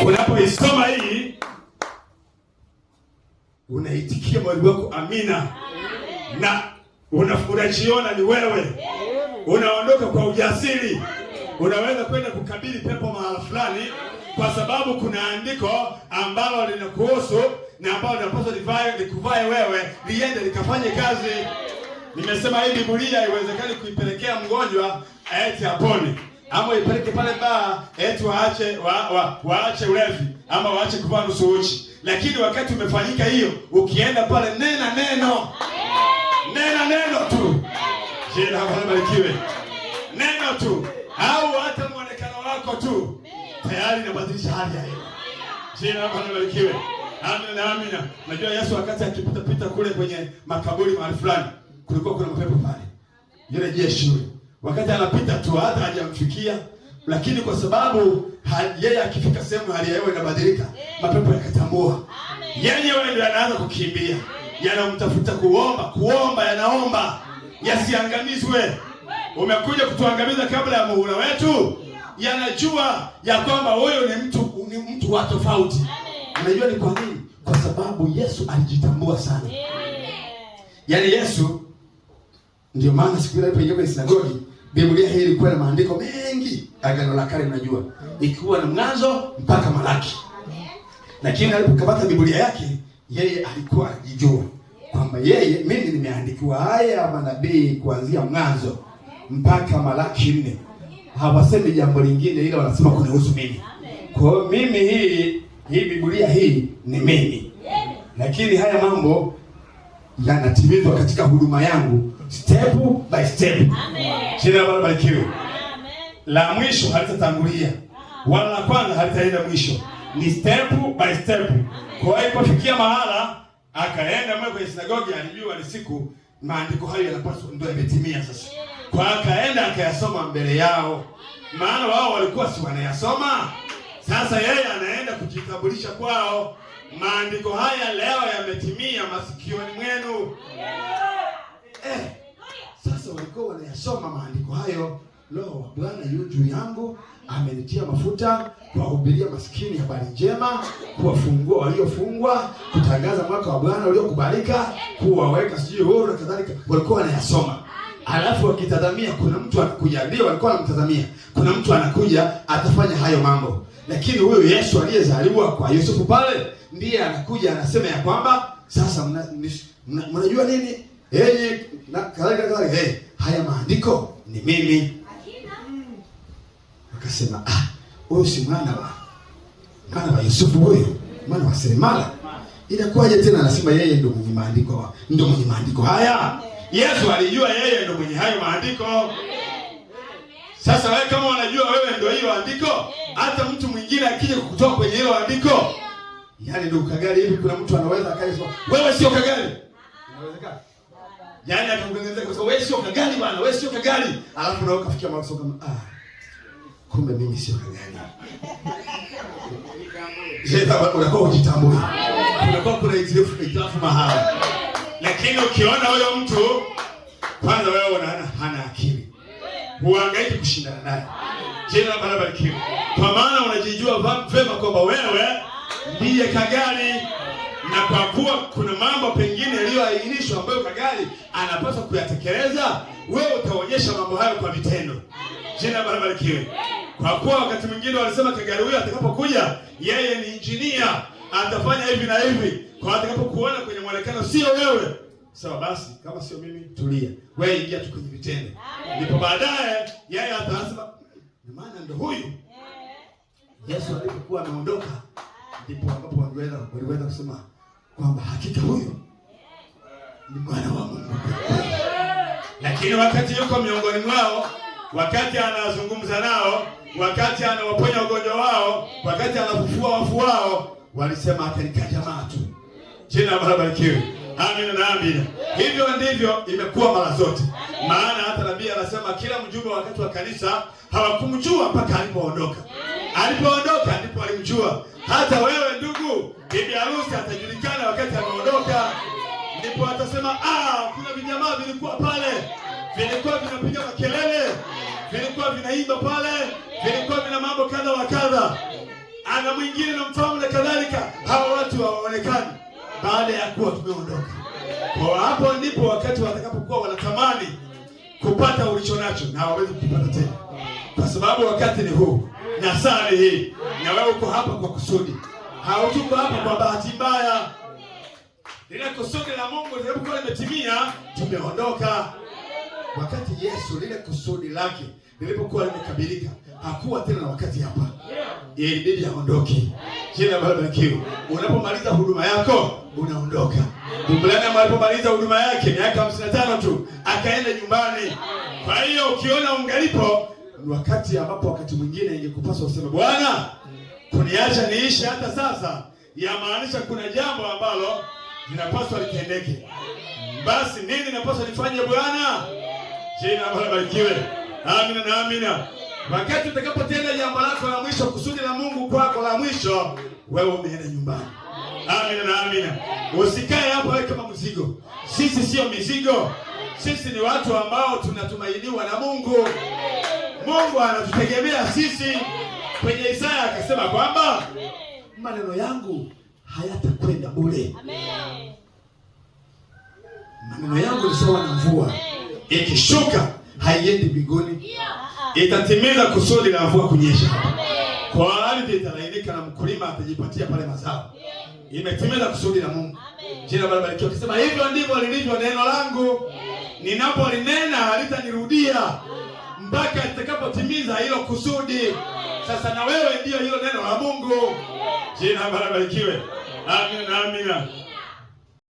Unapoisoma hii unaitikia moyo wako amina. Na unajiona ni wewe. Unaondoka kwa ujasiri. Unaweza kwenda kukabili pepo mahali fulani kwa sababu kuna andiko ambalo linakuhusu na ambalo linapaswa likuvae wewe, liende likafanye kazi. Nimesema hii Biblia haiwezekani kuipelekea mgonjwa eti apone, ama ipeleke pale baa eti waache ulevi ama waache kuvaa nusu uchi. Lakini wakati umefanyika hiyo, ukienda pale nena neno. Nena neno tu. Jina la Bwana barikiwe. Neno tu au hata muonekano wako tu tayari inabadilisha hali ya hewa. Jina la Bwana barikiwe. Amina na amina. Najua Yesu wakati akipita kule kwenye makaburi mahali fulani, kulikuwa kuna mapepo pale. Yule jeshi yule, wakati anapita tu hata hajamfikia, lakini kwa sababu yeye akifika sehemu hali ya hewa inabadilika, mapepo yakatambua. Yenyewe ndio yanaanza kukimbia. Yanamtafuta kuomba yanaomba yasiangamizwe. Umekuja kutuangamiza kabla ya muhula wetu. Yanajua ya kwamba huyo ni mtu wa tofauti. Unajua ni kwa nini? Kwa sababu Yesu alijitambua sana. Yaani Yesu ndio maana siku ile alipoingia kwenye sinagogi, Biblia hii ilikuwa na maandiko mengi, Agano la Kale unajua, ikiwa na Mwanzo mpaka Malaki. Lakini alipokamata Biblia yake, yeye alikuwa anajijua kwamba mimi nimeandikiwa haya manabii kuanzia Mwanzo mpaka Malaki 4. Hawasemi jambo lingine ila wanasema kunihusu mimi. Kwa hiyo mimi hii Biblia hii ni mimi. Lakini haya mambo yanatimizwa katika huduma yangu step by step. Amen. Jina la Bwana barikiwe. Amen. La mwisho halitatangulia. Wala la kwanza halitaenda mwisho. Ni step by step. Kwa hiyo ilipofikia mahala akaenda mwe kwenye sinagogi, alijua ni siku maandiko hayo yanapaswa ndio yametimia sasa. Kwa akaenda akayasoma mbele yao. Maana wao walikuwa si wanayasoma. Sasa yeye anaenda kujitambulisha kwao. Maandiko haya leo yametimia masikioni mwenu. Sasa walikuwa wanayasoma maandiko hayo. Roho wa Bwana yu juu yangu, amenitia mafuta kuwahubiria maskini habari njema, kuwafungua waliofungwa, kutangaza mwaka wa Bwana uliokubalika, kuwaweka huru na kadhalika. Walikuwa wanayasoma. Alafu wakitazamia kuna mtu anakuja. Ndio walikuwa wanamtazamia. Kuna mtu anakuja atafanya hayo mambo. Lakini huyo Yesu aliyezaliwa kwa Yusufu pale ndiye anakuja anasema ya kwamba sasa mnajua nini? Na kadhalika haya maandiko ni mimi. Akasema huyu si mwana wa Yusufu, huyu mwana wa seremala. Inakuwaje tena anasema yeye ndio mwenye maandiko haya? Yesu alijua yeye ndio mwenye hayo maandiko. Sasa wewe kama unajua wewe ndio hiyo andiko, hata mtu mwingine akija kukutoa kwenye hilo andiko, yaani ndio Kagali hivi, kuna mtu anaweza akasema wewe sio Kagali. Inawezekana? Yaani akakuongezea kwa sababu wewe sio Kagali bwana, wewe sio Kagali. Alafu nao kafikia mawazo kama kumbe mimi sio Kagali. Sasa unakuwa ujitambue. Unakuwa kuna itilafu mahali. Lakini ukiona huyo mtu kwanza wewe unaona hana akili, huangaiki kushindana naye. Jina la Bwana barikiwe. Kwa maana unajijua vema kwamba wewe ndiye Kagali, na kwa kuwa kuna mambo pengine yaliyoainishwa ambayo Kagali anapaswa kuyatekeleza, wewe utaonyesha mambo hayo kwa vitendo. Jina la Bwana barikiwe. Kwa kuwa wakati mwingine walisema Kagali huyo atakapokuja yeye ni injinia, atafanya hivi na hivi. Kwa atakapokuona kwenye mwonekano sio wewe, sawa basi kama sio mimi tulia. Wewe ingia tu kwenye vitendo. Ndipo baadaye yeye atasema maana ndio huyu. Yesu alipokuwa anaondoka ndipo ambapo waliweza kusema kwamba hakika huyu ni mwana wa Mungu. Lakini wakati yuko miongoni mwao, wakati anazungumza nao, wakati anawaponya ugonjwa wao, wakati anafufua wafu wao, walisema atalika jamaa tu. Jina la Bwana barikiwe. Amina na amina. Hivyo ndivyo imekuwa mara zote. Maana hata nabii anasema kila mjumbe wakati wa kanisa hawakumjua mpaka alipoondoka. Alipoondoka ndipo alimjua. Hata wewe ndugu, bibi harusi atajulikana wakati ameondoka. Ndipo atasema kuna vijamaa vilikuwa pale, vilikuwa vinapiga makelele, vilikuwa vinaimba pale, vilikuwa vina mambo kadha wa kadha. ana mwingine na mfahamu na kadhalika. Hawa watu hawaonekani baada ya kuwa tumeondoka. Kwa hapo ndipo wakati watakapokuwa wanatamani kupata ulicho nacho na hawawezi kupata tena, kwa sababu wakati ni huu na saa ni hii, na wewe uko hapa kwa kusudi. Hautuko hapa kwa bahati mbaya. Lile kusudi la Mungu lilipokuwa limetimia, tumeondoka. Wakati Yesu lile kusudi lake lilipokuwa limekamilika, hakuwa tena na wakati hapa, ilibidi aondoke. Jina la Bwana likiwa. Unapomaliza huduma yako unaondoka. Biblia alipomaliza huduma yake miaka 55 tu akaenda nyumbani. Kwa hiyo ukiona ungalipo, ni wakati ambapo wakati mwingine ingekupaswa useme, Bwana, kuniacha niishi hata sasa, yamaanisha kuna jambo ambalo linapaswa litendeke. Basi nini ninapaswa nifanye Bwana? Jina la Bwana barikiwe. Amina na amina. Wakati utakapotenda jambo lako la mwisho, kusudi la Mungu kwako la mwisho, wewe umeenda nyumbani. Amina na amina. Usikae hapo wewe kama mzigo. Sisi sio mizigo. Sisi ni watu ambao tunatumainiwa na Mungu. Mungu anatutegemea sisi. Kwenye Isaya akasema kwamba maneno yangu hayatakwenda bure. Maneno yangu ni sawa na mvua, ikishuka haiendi mbinguni, itatimiza kusudi la mvua kunyesha. Kwa ardhi italainika na mkulima atajipatia pale mazao. Imetimiza kusudi la Mungu. Jina la Bwana barikiwe. Akisema hivyo ndivyo lilivyo neno langu, ninapolinena halitanirudia mpaka litakapotimiza hilo kusudi. Sasa na wewe ndio hilo neno la Mungu. Jina la Bwana barikiwe. Amina na amina.